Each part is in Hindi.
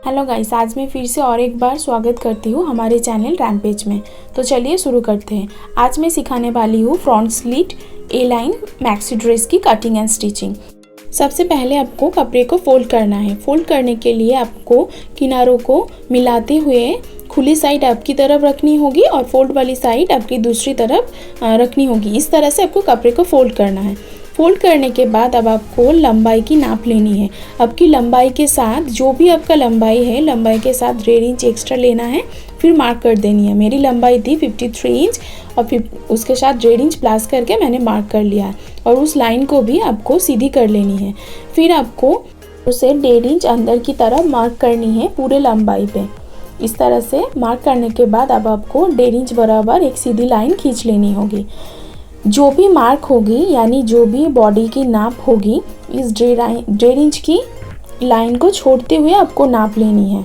हेलो गाइस, आज मैं फिर से और एक बार स्वागत करती हूँ हमारे चैनल रैम्पेज में। तो चलिए शुरू करते हैं। आज मैं सिखाने वाली हूँ फ्रंट स्लिट ए लाइन मैक्सी ड्रेस की कटिंग एंड स्टिचिंग। सबसे पहले आपको कपड़े को फोल्ड करना है। फोल्ड करने के लिए आपको किनारों को मिलाते हुए खुली साइड आपकी तरफ रखनी होगी और फोल्ड वाली साइड आपकी दूसरी तरफ रखनी होगी। इस तरह से आपको कपड़े को फोल्ड करना है। फोल्ड करने के बाद अब आपको लंबाई की नाप लेनी है। आपकी लंबाई के साथ जो भी आपका लंबाई है, लंबाई के साथ 1.5 इंच एक्स्ट्रा लेना है, फिर मार्क कर देनी है। मेरी लंबाई थी 53 इंच और फिर उसके साथ 1.5 इंच प्लस करके मैंने मार्क कर लिया है और उस लाइन को भी आपको सीधी कर लेनी है। फिर आपको उसे 1.5 इंच अंदर की तरफ मार्क करनी है पूरे लंबाई पे। इस तरह से मार्क करने के बाद अब आपको 1.5 इंच बराबर एक सीधी लाइन खींच लेनी होगी। जो भी मार्क होगी यानी जो भी बॉडी की नाप होगी, इस 1.5 इंच की लाइन को छोड़ते हुए आपको नाप लेनी है।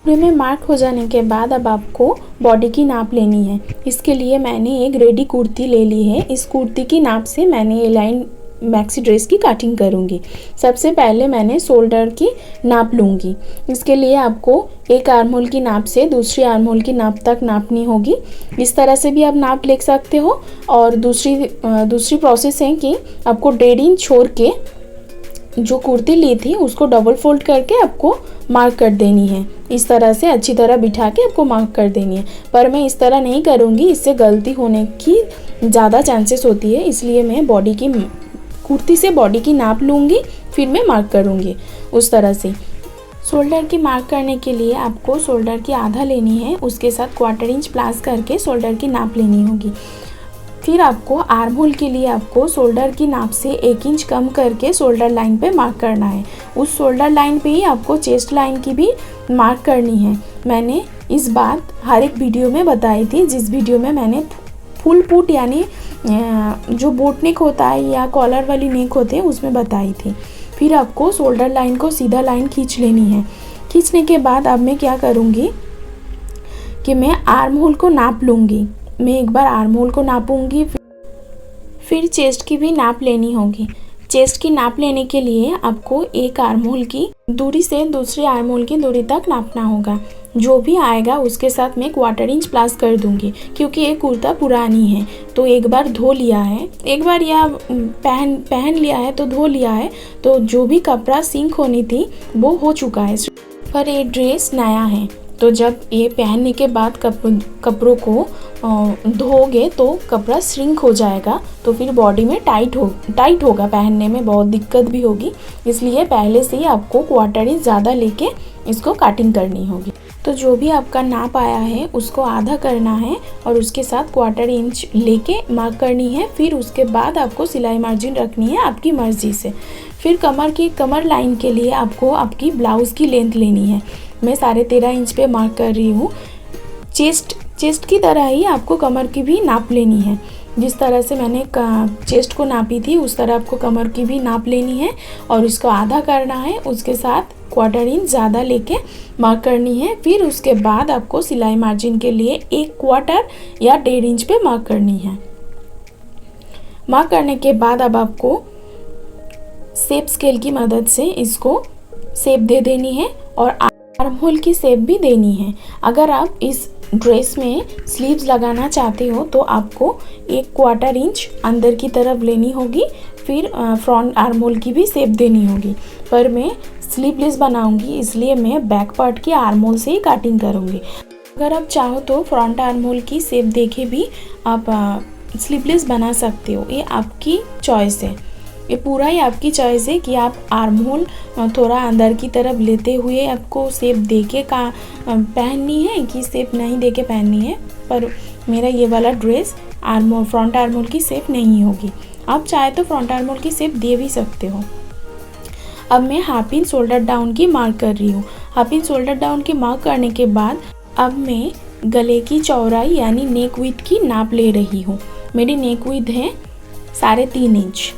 पूरे में मार्क हो जाने के बाद अब आपको बॉडी की नाप लेनी है। इसके लिए मैंने एक रेडी कुर्ती ले ली है। इस कुर्ती की नाप से मैंने ये लाइन मैक्सी ड्रेस की कटिंग करूंगी। सबसे पहले मैंने शोल्डर की नाप लूँगी। इसके लिए आपको एक आर्म होल की नाप से दूसरी आर्म होल की नाप तक नापनी होगी। इस तरह से भी आप नाप ले सकते हो। और दूसरी प्रोसेस है कि आपको 1.5 इंच छोड़ के जो कुर्ती ली थी उसको डबल फोल्ड करके आपको मार्क कर देनी है। इस तरह से अच्छी तरह बिठा के आपको मार्क कर देनी है। पर मैं इस तरह नहीं करूँगी, इससे गलती होने की ज़्यादा चांसेस होती है। इसलिए मैं कुर्ती से बॉडी की नाप लूँगी, फिर मैं मार्क करूँगी उस तरह से। शोल्डर की मार्क करने के लिए आपको शोल्डर की आधा लेनी है, उसके साथ 1/4 इंच प्लस करके शोल्डर की नाप लेनी होगी। फिर आपको आर्म होल के लिए आपको शोल्डर की नाप से 1 इंच कम करके शोल्डर लाइन पे मार्क करना है। उस शोल्डर लाइन पे ही आपको चेस्ट लाइन की भी मार्क करनी है। मैंने इस बात हर एक वीडियो में बताई थी, जिस वीडियो में मैंने फुल पुट यानी जो बोट नेक होता है या कॉलर वाली नेक होते हैं उसमें बताई थी। फिर आपको शोल्डर लाइन को सीधा लाइन खींच लेनी है। खींचने के बाद अब मैं क्या करूँगी कि मैं आर्म होल को नाप लूँगी। मैं एक बार आर्म होल को नापूंगी, फिर चेस्ट की भी नाप लेनी होगी। चेस्ट की नाप लेने के लिए आपको एक आर्म होल की दूरी से दूसरी आर्म होल की दूरी तक नापना होगा। जो भी आएगा उसके साथ मैं 1/4 इंच प्लस कर दूंगी, क्योंकि ये कुर्ता पुरानी है तो एक बार धो लिया है, एक बार या पहन लिया है तो धो लिया है, तो जो भी कपड़ा सिंक होनी थी वो हो चुका है। पर ये ड्रेस नया है तो जब ये पहनने के बाद कपड़ों को धोगे तो कपड़ा श्रिंक हो जाएगा, तो फिर बॉडी में टाइट होगा, पहनने में बहुत दिक्कत भी होगी। इसलिए पहले से ही आपको 1/4 इंच ज़्यादा लेके इसको कटिंग करनी होगी। तो जो भी आपका नाप आया है उसको आधा करना है और उसके साथ 1/4 इंच लेके मार्क करनी है। फिर उसके बाद आपको सिलाई मार्जिन रखनी है आपकी मर्ज़ी से। फिर कमर लाइन के लिए आपको आपकी ब्लाउज़ की लेंथ लेनी है। मैं 13.5 इंच पे मार्क कर रही हूँ। चेस्ट की तरह ही आपको कमर की भी नाप लेनी है। जिस तरह से मैंने चेस्ट को नापी थी उस तरह आपको कमर की भी नाप लेनी है और इसको आधा करना है। उसके साथ 1/4 इंच ज़्यादा लेके मार्क करनी है। फिर उसके बाद आपको सिलाई मार्जिन के लिए 1/4 या 1.5 इंच पे मार्क करनी है। मार्क करने के बाद अब आपको शेप स्केल की मदद से इसको शेप दे देनी है और आर्म होल की शेप भी देनी है। अगर आप इस ड्रेस में स्लीव्स लगाना चाहते हो तो आपको 1/4 इंच अंदर की तरफ लेनी होगी, फिर फ्रंट आर्म होल की भी शेप देनी होगी। पर मैं स्लीवलेस बनाऊंगी इसलिए मैं बैक पार्ट की आर्म होल से ही कटिंग करूंगी। अगर आप चाहो तो फ्रंट आर्म होल की शेप देके भी आप स्लीवलेस बना सकते हो। ये आपकी चॉइस है, ये पूरा ही आपकी चॉइस है कि आप आर्म होल थोड़ा अंदर की तरफ लेते हुए आपको शेप देके पहननी है कि शेप नहीं देके पहननी है। पर मेरा ये वाला ड्रेस फ्रंट आर्म होल की शेप नहीं होगी। आप चाहे तो फ्रंट आर्म होल की शेप दे भी सकते हो। अब मैं हाफ इंच शोल्डर डाउन की मार्क कर रही हूँ। हाफ इंच शोल्डर डाउन की मार्क करने के बाद अब मैं गले की चौड़ाई यानी नेक विड्थ की नाप ले रही हूँ। मेरी नेक विड्थ है 3.5 इंच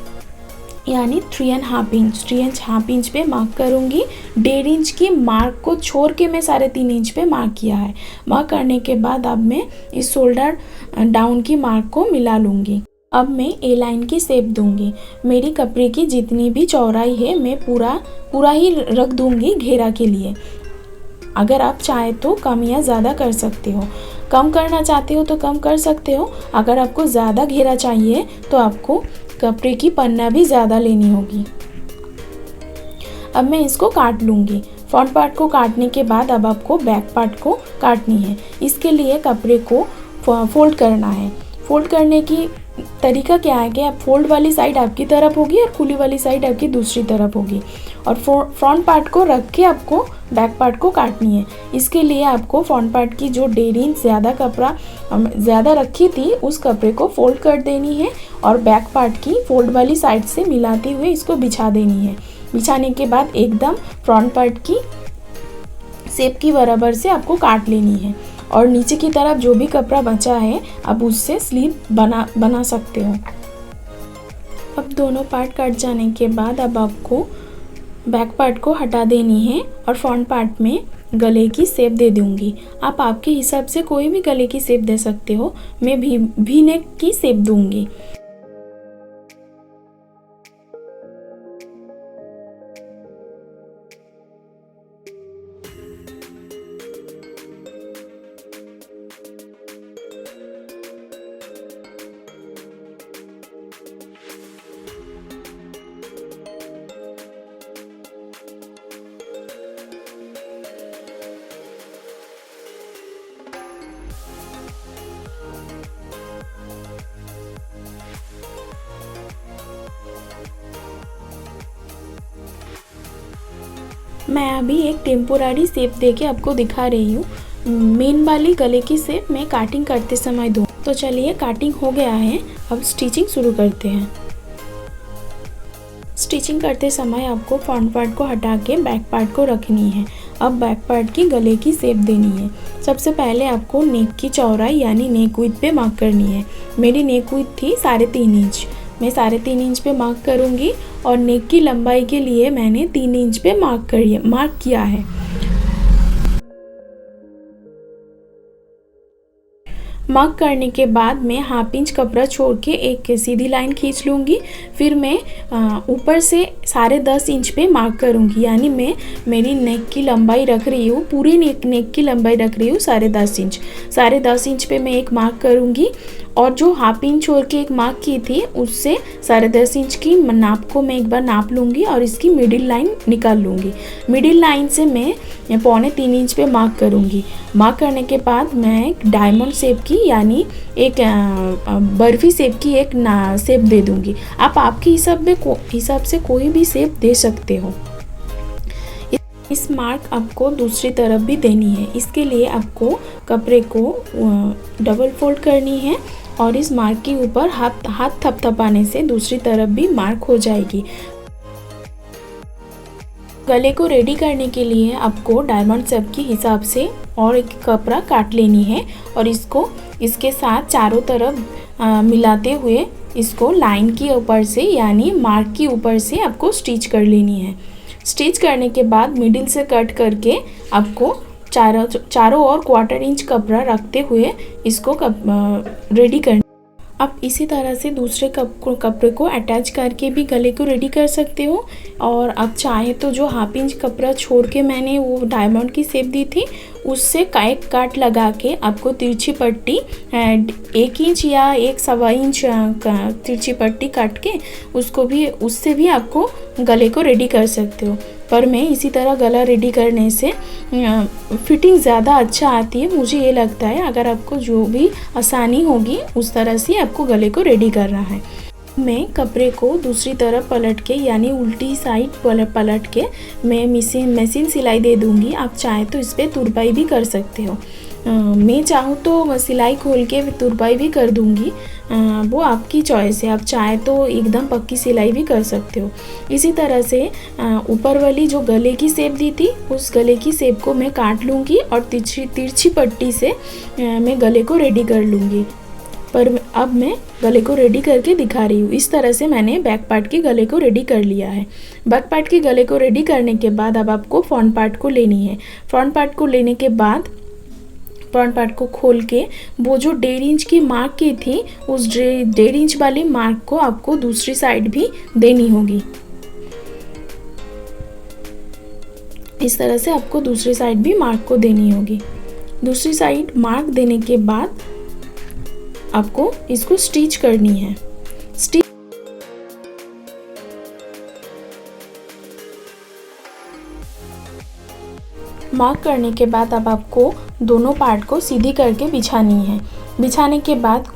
यानी 3.5 इंच। 3.5 इंच पे मार्क करूँगी। 1.5 इंच की मार्क को छोड़ के मैं 3.5 इंच पे मार्क किया है। मार्क करने के बाद अब मैं इस शोल्डर डाउन की मार्क को मिला लूँगी। अब मैं ए लाइन की शेप दूंगी। मेरी कपड़े की जितनी भी चौड़ाई है मैं पूरा ही रख दूंगी घेरा के लिए। अगर आप चाहे तो कम या ज़्यादा कर सकते हो। कम करना चाहते हो तो कम कर सकते हो। अगर आपको ज़्यादा घेरा चाहिए तो आपको कपड़े की पन्ना भी ज़्यादा लेनी होगी। अब मैं इसको काट लूँगी। फ्रंट पार्ट को काटने के बाद अब आपको बैक पार्ट को काटनी है। इसके लिए कपड़े को फोल्ड करना है। फोल्ड करने की तरीका क्या है कि आप फोल्ड वाली साइड आपकी तरफ होगी और खुली वाली साइड आपकी दूसरी तरफ होगी, और फ्रंट पार्ट को रख के आपको बैक पार्ट को काटनी है। इसके लिए आपको फ्रंट पार्ट की जो 1.5 इंच ज़्यादा कपड़ा ज़्यादा रखी थी उस कपड़े को फोल्ड कर देनी है और बैक पार्ट की फोल्ड वाली साइड से मिलाते हुए इसको बिछा देनी है। बिछाने के बाद एकदम फ्रंट पार्ट की शेप की बराबर से आपको काट लेनी है, और नीचे की तरफ जो भी कपड़ा बचा है अब उससे स्लीव बना सकते हो। अब दोनों पार्ट कट जाने के बाद अब आपको बैक पार्ट को हटा देनी है और फ्रंट पार्ट में गले की शेप दे दूंगी। आप आपके हिसाब से कोई भी गले की शेप दे सकते हो। मैं भी नेक की शेप दूंगी। मैं अभी एक टेम्पोरारी शेप देके आपको दिखा रही हूँ। मेन वाली गले की शेप मैं काटिंग करते समय दूँ। तो चलिए काटिंग हो गया है, अब स्टिचिंग शुरू करते हैं। स्टिचिंग करते समय आपको फ्रंट पार्ट को हटा के बैक पार्ट को रखनी है। अब बैक पार्ट की गले की शेप देनी है। सबसे पहले आपको नेक की चौड़ाई यानी नेक विड्थ पे मार्क करनी है। मेरी नेक विड्थ थी 3.5 इंच। मैं 3.5 इंच पे मार्क करूँगी और नेक की लंबाई के लिए मैंने 3 इंच पे मार्क किया है। मार्क करने के बाद मैं 1/2 इंच कपड़ा छोड़ के एक सीधी लाइन खींच लूँगी। फिर मैं ऊपर से 10.5 इंच पे मार्क करूँगी, यानी मैं मेरी नेक की लंबाई रख रही हूँ, पूरी नेक की लंबाई रख रही हूँ 10.5 इंच। 10.5 इंच पे मैं एक मार्क करूँगी और जो 1/2 इंच छोड़ के एक मार्क की थी उससे 10.5 इंच की नाप को मैं एक बार नाप लूँगी और इसकी मिडिल लाइन निकाल लूँगी। मिडिल लाइन से मैं 3.25 इंच पे मार्क करूँगी। मार्क करने के बाद मैं एक डायमंड शेप की यानी एक बर्फी शेप की एक शेप दे दूँगी। आप आपके हिसाब से कोई भी शेप दे सकते हो। इस मार्क आपको दूसरी तरफ भी देनी है। इसके लिए आपको कपड़े को डबल फोल्ड करनी है और इस मार्क के ऊपर हाथ थपथपाने से दूसरी तरफ भी मार्क हो जाएगी। गले को रेडी करने के लिए आपको डायमंड शेप के हिसाब से और एक कपड़ा काट लेनी है और इसको इसके साथ चारों तरफ मिलाते हुए इसको लाइन के ऊपर से यानी मार्क के ऊपर से आपको स्टिच कर लेनी है। स्टिच करने के बाद मिडिल से कट करके आपको चारों ओर 1/4 इंच कपड़ा रखते हुए इसको रेडी करना। आप इसी तरह से दूसरे कपड़े को अटैच करके भी गले को रेडी कर सकते हो, और आप चाहे तो जो 1/2 इंच कपड़ा छोड़ के मैंने वो डायमंड की शेप दी थी उससे एक काट लगा के आपको तिरछी पट्टी 1 इंच या 1.25 इंच तिरछी पट्टी काट के उससे भी आपको गले को रेडी कर सकते हो। पर मैं इसी तरह गला रेडी करने से फिटिंग ज़्यादा अच्छा आती है, मुझे ये लगता है। अगर आपको जो भी आसानी होगी उस तरह से आपको गले को रेडी करना है। मैं कपड़े को दूसरी तरफ पलट के यानी उल्टी साइड पलट के मैं मशीन सिलाई दे दूंगी। आप चाहे तो इस पर तुरपाई भी कर सकते हो। मैं चाहूँ तो सिलाई खोल के तुरपाई भी कर दूंगी, वो आपकी चॉइस है। आप चाहे तो एकदम पक्की सिलाई भी कर सकते हो। इसी तरह से ऊपर वाली जो गले की शेप दी थी उस गले की शेप को मैं काट लूँगी और तिरछी पट्टी से मैं गले को रेडी कर लूँगी। पर अब मैं गले को रेडी करके दिखा रही हूँ। इस तरह से मैंने बैक पार्ट के गले को रेडी कर लिया है। बैक पार्ट के गले को रेडी करने के बाद अब आपको फ्रंट पार्ट को लेनी है। फ्रंट पार्ट को लेने के बाद फ्रंट पार्ट को खोल के वो जो 1.5 इंच की मार्क की थी उस 1.5 इंच वाली मार्क को आपको दूसरी साइड भी देनी होगी। इस तरह से आपको दूसरी साइड भी मार्क को देनी होगी। दूसरी साइड मार्क देने के बाद आपको इसको स्टिच करनी है। स्टिच मार्क करने के बाद अब आपको दोनों पार्ट को सीधी करके बिछानी है। बिछाने के बाद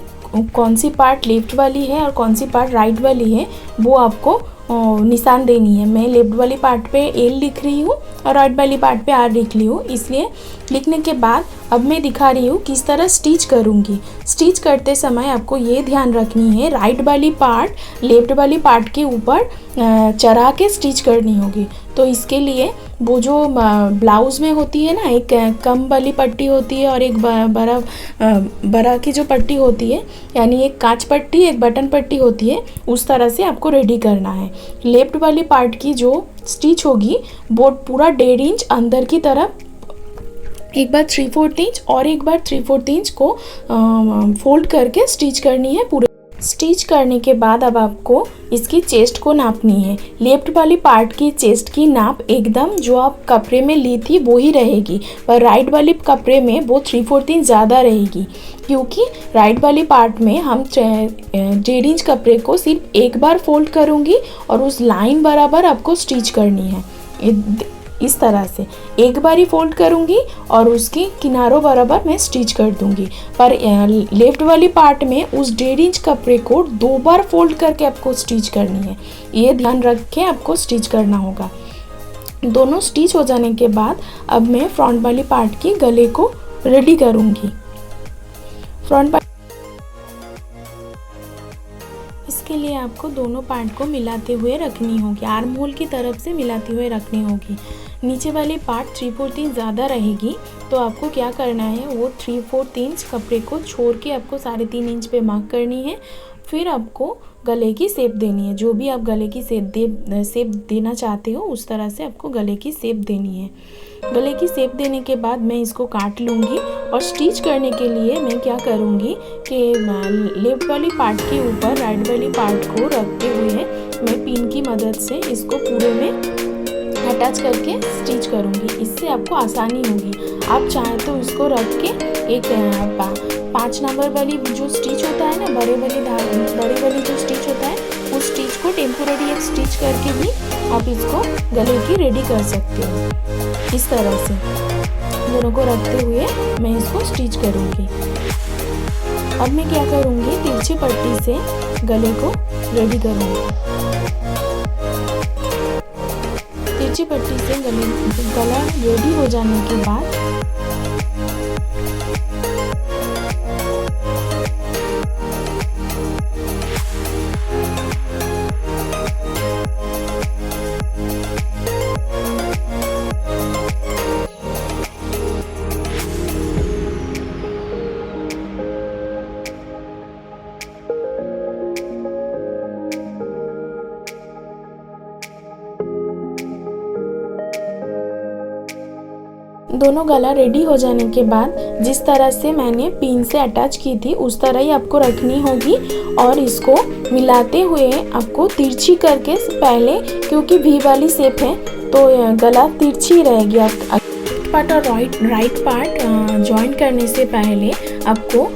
कौन सी पार्ट लेफ्ट वाली है और कौन सी पार्ट राइट वाली है वो आपको निशान देनी है। मैं लेफ्ट वाली पार्ट पे एल लिख रही हूँ और राइट वाली पार्ट पे आर लिख ली हूँ। इसलिए लिखने के बाद अब मैं दिखा रही हूँ किस तरह स्टिच करूँगी। स्टिच करते समय आपको ये ध्यान रखनी है राइट वाली पार्ट लेफ्ट वाली पार्ट के ऊपर चढ़ा के स्टिच करनी होगी। तो इसके लिए वो जो ब्लाउज़ में होती है ना, एक कम वाली पट्टी होती है और एक बड़ा की जो पट्टी होती है, यानी एक कांच पट्टी एक बटन पट्टी होती है, उस तरह से आपको रेडी करना है। लेफ्ट वाली पार्ट की जो स्टिच होगी वो पूरा 1.5 इंच अंदर की तरफ एक बार 3/4 इंच और एक बार 3/4 इंच को फोल्ड करके स्टिच करनी है पूरे। स्टिच करने के बाद अब आपको इसकी चेस्ट को नापनी है। लेफ्ट वाली पार्ट की चेस्ट की नाप एकदम जो आप कपड़े में ली थी वो ही रहेगी, पर राइट वाली कपड़े में वो 3/4 इंच ज़्यादा रहेगी, क्योंकि राइट वाली पार्ट में हम 1.5 इंच कपड़े को सिर्फ एक बार फोल्ड करूँगी और उस लाइन बराबर आपको स्टिच करनी है। इस तरह से एक बार ही फोल्ड करूँगी और उसकी किनारों बराबर मैं स्टिच कर दूँगी। पर लेफ्ट वाली पार्ट में उस 1.5 इंच कपड़े को 2 बार फोल्ड करके आपको स्टिच करनी है। ये ध्यान रख के आपको स्टिच करना होगा। दोनों स्टिच हो जाने के बाद अब मैं फ्रंट वाली पार्ट की गले को रेडी करूँगी। फ्रंट पार्ट इसके लिए आपको दोनों पार्ट को मिलाते हुए रखनी होगी, आर्म होल की तरफ से मिलाते हुए रखनी होगी। नीचे वाली पार्ट 3/4 इंच ज़्यादा रहेगी, तो आपको क्या करना है, वो 3/4 इंच कपड़े को छोड़ के आपको 3.5 इंच पे मार्क करनी है। फिर आपको गले की शेप देनी है। जो भी आप गले की शेप देना चाहते हो उस तरह से आपको गले की शेप देनी है। गले की शेप देने के बाद मैं इसको काट लूँगी और स्टिच करने के लिए मैं क्या करूँगी कि लेफ्ट वाली पार्ट के ऊपर राइट वाली पार्ट को रखते हुए मैं पिन की मदद से इसको पूरे में अटैच करके स्टिच करूँगी। इससे आपको आसानी होगी। आप चाहें तो इसको रख के एक 5 नंबर वाली जो स्टिच होता है ना, बड़े वाली जो स्टिच होता है, उस स्टिच को टेम्पोररी एक स्टिच करके भी आप इसको गले की रेडी कर सकते हो। इस तरह से दोनों को रखते हुए मैं इसको स्टिच करूँगी। अब मैं क्या करूँगी, तिरछी पट्टी से गले को रेडी करूँगी। तिरछी पट्टी से गला रेडी हो जाने के बाद दोनों गला रेडी हो जाने के बाद जिस तरह से मैंने पिन से अटैच की थी उस तरह ही आपको रखनी होगी और इसको मिलाते हुए आपको तिरछी करके पहले, क्योंकि वी वाली शेप है तो गला तिरछी रहेगी। लेफ्ट पार्ट और राइट पार्ट जॉइन करने से पहले आपको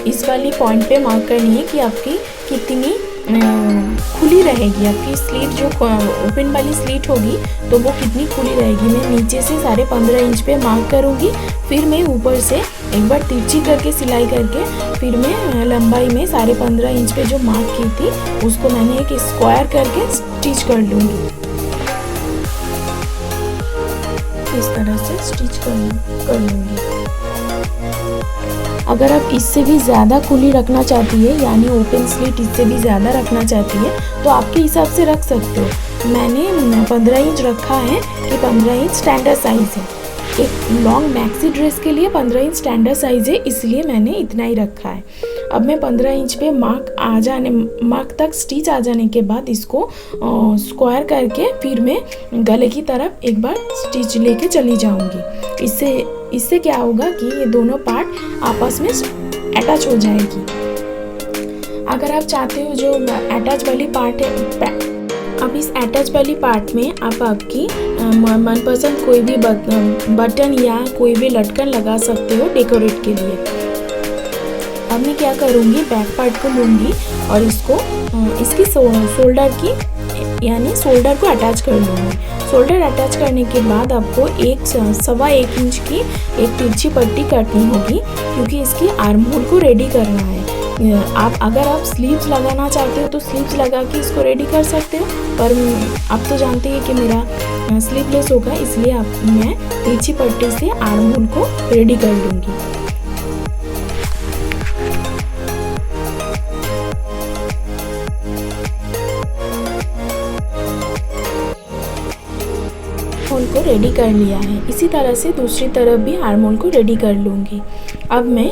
इस वाली पॉइंट पे मार्क करनी है कि आपकी कितनी खुली रहेगी। आपकी स्लीट जो ओपन वाली स्लीट होगी तो वो कितनी खुली रहेगी। मैं नीचे से 15.5 इंच पे मार्क करूँगी, फिर मैं ऊपर से एक बार तिरछी करके सिलाई करके फिर मैं लंबाई में 15.5 इंच पे जो मार्क की थी उसको मैंने एक स्क्वायर करके स्टिच कर लूँगी। इस तरह से स्टिच कर लूँगी। अगर आप इससे भी ज़्यादा खुली रखना चाहती है, यानी ओपन स्लीट इससे भी ज़्यादा रखना चाहती है, तो आपके हिसाब से रख सकते हो। मैंने 15 इंच रखा है कि 15 इंच स्टैंडर्ड साइज़ है। एक लॉन्ग मैक्सी ड्रेस के लिए 15 इंच स्टैंडर्ड साइज़ है, इसलिए मैंने इतना ही रखा है। अब मैं 15 इंच पे मार्क तक स्टिच आ जाने के बाद इसको स्क्वायर करके फिर मैं गले की तरफ एक बार स्टिच लेके चली जाऊंगी। इससे क्या होगा कि ये दोनों पार्ट आपस में अटैच हो जाएगी। अगर आप चाहते हो जो अटैच वाली पार्ट है, अब इस अटैच वाली पार्ट में आप आपकी मनपसंद कोई भी बटन या कोई भी लटकन लगा सकते हो डेकोरेट के लिए। अब मैं क्या करूँगी, बैक पार्ट को लूँगी और इसकी शोल्डर की यानी शोल्डर को अटैच कर लूँगी। शोल्डर अटैच करने के बाद आपको 1.25 इंच की एक तिरछी पट्टी काटनी होगी, क्योंकि इसकी आर्म होल को रेडी करना है। अगर आप स्लीव्स लगाना चाहते हो तो स्लीव्स लगा के इसको रेडी कर सकते हो, पर आप तो जानते हैं कि मेरा स्लीवलेस होगा, इसलिए मैं तिरछी पट्टी से आर्म होल को रेडी कर लूँगी। होल को रेडी कर लिया है। इसी तरह से दूसरी तरफ भी आर्म होल को रेडी कर लूँगी। अब मैं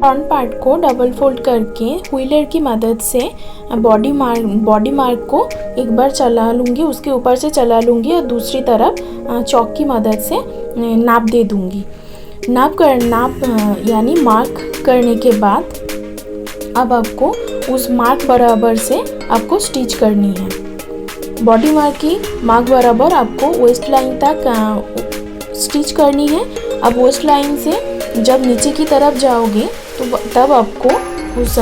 फ्रंट पार्ट को डबल फोल्ड करके व्हीलर की मदद से बॉडी मार्क को एक बार चला लूँगी, उसके ऊपर से चला लूँगी और दूसरी तरफ चॉक की मदद से नाप दे दूँगी। नाप यानी मार्क करने के बाद अब आपको उस मार्क बराबर से आपको स्टिच करनी है। बॉडी मार्क बराबर आपको वेस्ट लाइन तक स्टिच करनी है। अब वेस्ट लाइन से जब नीचे की तरफ जाओगे तो तब आपको उस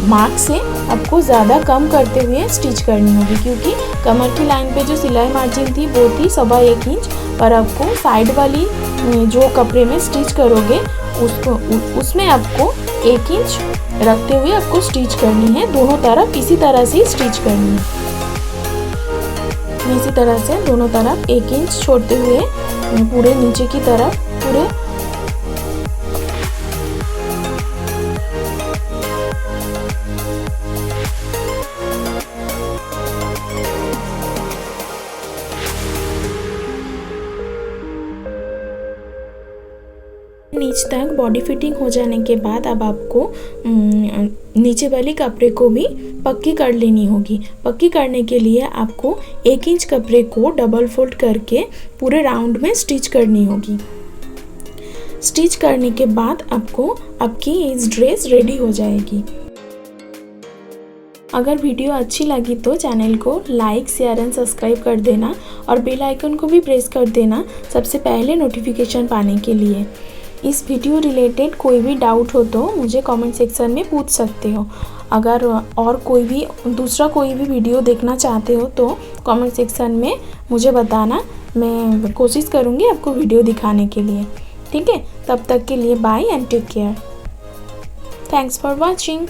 मार्क से आपको ज़्यादा कम करते हुए स्टिच करनी होगी, क्योंकि कमर की लाइन पे जो सिलाई मार्जिन थी वो थी 1.25 इंच, पर आपको साइड वाली जो कपड़े में स्टिच करोगे उसमें आपको 1 इंच रखते हुए आपको स्टिच करनी है। दोनों तरफ इसी तरह से स्टिच करनी है। इसी तरह से दोनों तरफ 1 इंच छोड़ते हुए पूरे नीचे की तरफ पूरे नीच तक बॉडी फिटिंग हो जाने के बाद अब आपको नीचे वाली कपड़े को भी पक्की कर लेनी होगी। पक्की करने के लिए आपको 1 इंच कपड़े को डबल फोल्ड करके पूरे राउंड में स्टिच करनी होगी। स्टिच करने के बाद आपकी इस ड्रेस रेडी हो जाएगी। अगर वीडियो अच्छी लगी तो चैनल को लाइक, शेयर एंड सब्सक्राइब कर देना और बेल आइकन को भी प्रेस कर देना सबसे पहले नोटिफिकेशन पाने के लिए। इस वीडियो रिलेटेड कोई भी डाउट हो तो मुझे कमेंट सेक्शन में पूछ सकते हो। अगर और कोई भी वीडियो देखना चाहते हो तो कमेंट सेक्शन में मुझे बताना, मैं कोशिश करूँगी आपको वीडियो दिखाने के लिए। ठीक है, तब तक के लिए bye and take care. Thanks for watching.